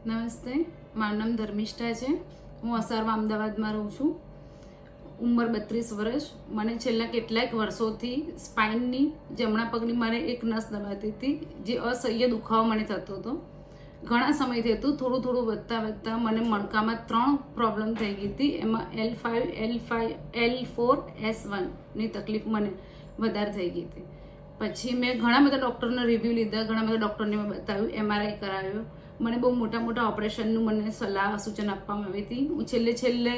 નમસ્તે, મારું નામ ધર્મિષ્ઠા છે. હું અસારમાં અમદાવાદમાં રહું છું. ઉંમર 32 વર્ષ. મને છેલ્લા કેટલાક વર્ષોથી સ્પાઇનની જમણા પગની મને એક નસ દબાતી હતી, જે અસહ્ય દુખાવો મને થતો હતો. ઘણા સમયથી હતું. થોડું થોડું વધતા મને મણકામાં 3 પ્રોબ્લેમ થઈ ગઈ હતી. એમાં L4 S1 ની તકલીફ મને વધારે થઈ ગઈ હતી. પછી મેં ઘણા બધા ડૉક્ટરના રિવ્યૂ લીધા, ઘણા બધા ડૉક્ટરને મેં બતાવ્યું, MRI કરાવ્યો. મને બહુ મોટા ઓપરેશનનું મને સલાહ સૂચન આપવામાં આવી હતી. હું છેલ્લે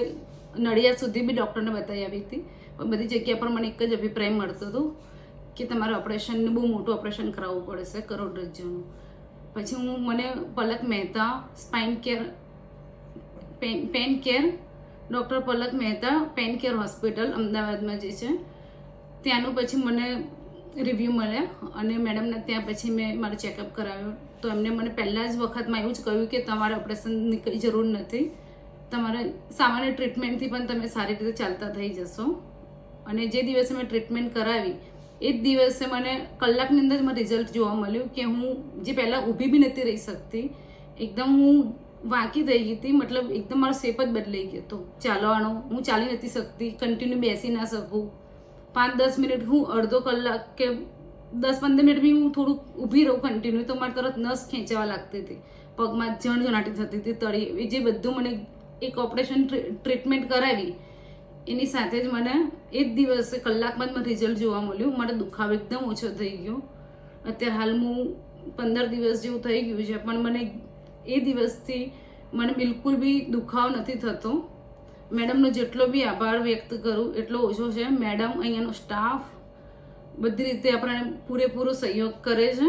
નડિયાદ સુધી બી ડૉક્ટરને બતાવી આવી હતી, પણ બધી જગ્યા પર મને એક જ અભિપ્રાય મળતો હતો કે તમારે ઓપરેશનનું બહુ મોટું ઓપરેશન કરાવવું પડશે, કરોડરજ્જુનું. પછી મને Palak Mehta spine care pain care doctor Palak Mehta pain care hospital અમદાવાદમાં જે છે ત્યાંનું પછી મને રિવ્યૂ મળ્યા અને મેડમને ત્યાં પછી મેં મારું ચેકઅપ કરાવ્યું. તો એમને મને પહેલાં જ વખતમાં એવું જ કહ્યું કે તમારે ઓપરેશનની કંઈ જરૂર નથી, તમારે સામાન્ય ટ્રીટમેન્ટથી પણ તમે સારી રીતે ચાલતા થઈ જશો. અને જે દિવસે મેં ટ્રીટમેન્ટ કરાવી એ જ દિવસે મને કલાકની અંદર જ મને રિઝલ્ટ જોવા મળ્યું કે હું જે પહેલાં ઊભી બી નથી રહી શકતી, એકદમ હું વાંકી થઈ ગઈ હતી. મતલબ એકદમ મારો શેપ જ બદલાઈ ગયો હતો ચાલવાનો. હું ચાલી નથી શકતી, કન્ટિન્યુ બેસી ના શકું. 5-10 મિનિટ હું અડધો કલાક કે 10-15 મિનિટ બી હું થોડુંક ઊભી રહું કન્ટિન્યુ તો મારી તરત નસ ખેંચવા લાગતી હતી, પગમાં જણજણાટી થતી હતી, તળી. જે બધું મને એક ઓપરેશન ટ્રીટમેન્ટ કરાવી એની સાથે જ મને એ જ દિવસે કલાકમાં જ મને રિઝલ્ટ જોવા મળ્યું. મારો દુખાવો એકદમ ઓછો થઈ ગયો. અત્યારે હાલ હું 15 દિવસ જેવું થઈ ગયું છે, પણ મને એ દિવસથી મને બિલકુલ બી દુખાવો નથી થતો. મેડમનો જેટલો બી આભાર વ્યક્ત કરું એટલો ઓછો છે. મેડમ, અહીંયાનો સ્ટાફ બધી રીતે આપણને પૂરેપૂરો સહયોગ કરે છે.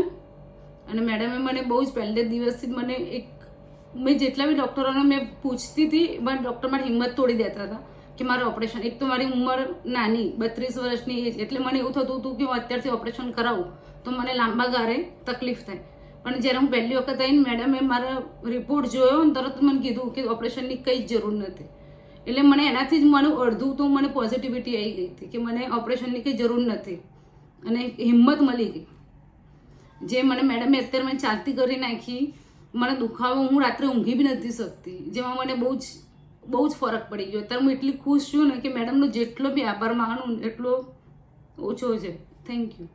અને મેડમે મને બહુ જ પહેલે દિવસથી જ મને મેં જેટલા બી ડૉક્ટરોને મેં પૂછતી હતી, પણ ડૉક્ટર મારી હિંમત તોડી દેતા હતા કે મારું ઓપરેશન. એક તો મારી ઉંમર નાની, 32 વર્ષની એજ, એટલે મને એવું થતું હતું કે હું અત્યારથી ઓપરેશન કરાવું તો મને લાંબા ગાળે તકલીફ થાય. પણ જ્યારે હું પહેલી વખત આવીને મેડમે મારા રિપોર્ટ જોયો અને તરત મને કીધું કે ઓપરેશનની કંઈ જ જરૂર નથી. એટલે મને એનાથી જ મને અડધું તો મને પોઝિટિવિટી આવી ગઈ હતી કે મને ઓપરેશનની કંઈ જરૂર નથી અને હિંમત મળી ગઈ. જે મને મેડમે અત્યારે મને ચાલતી કરી નાખી. મને દુખાવો, હું રાત્રે ઊંઘી બી નથી શકતી, જેમાં મને બહુ જ ફરક પડી ગયો. અત્યારે હું એટલી ખુશ છું ને કે મેડમનો જેટલો બી આભાર માનું એટલો ઓછો છે. Thank you.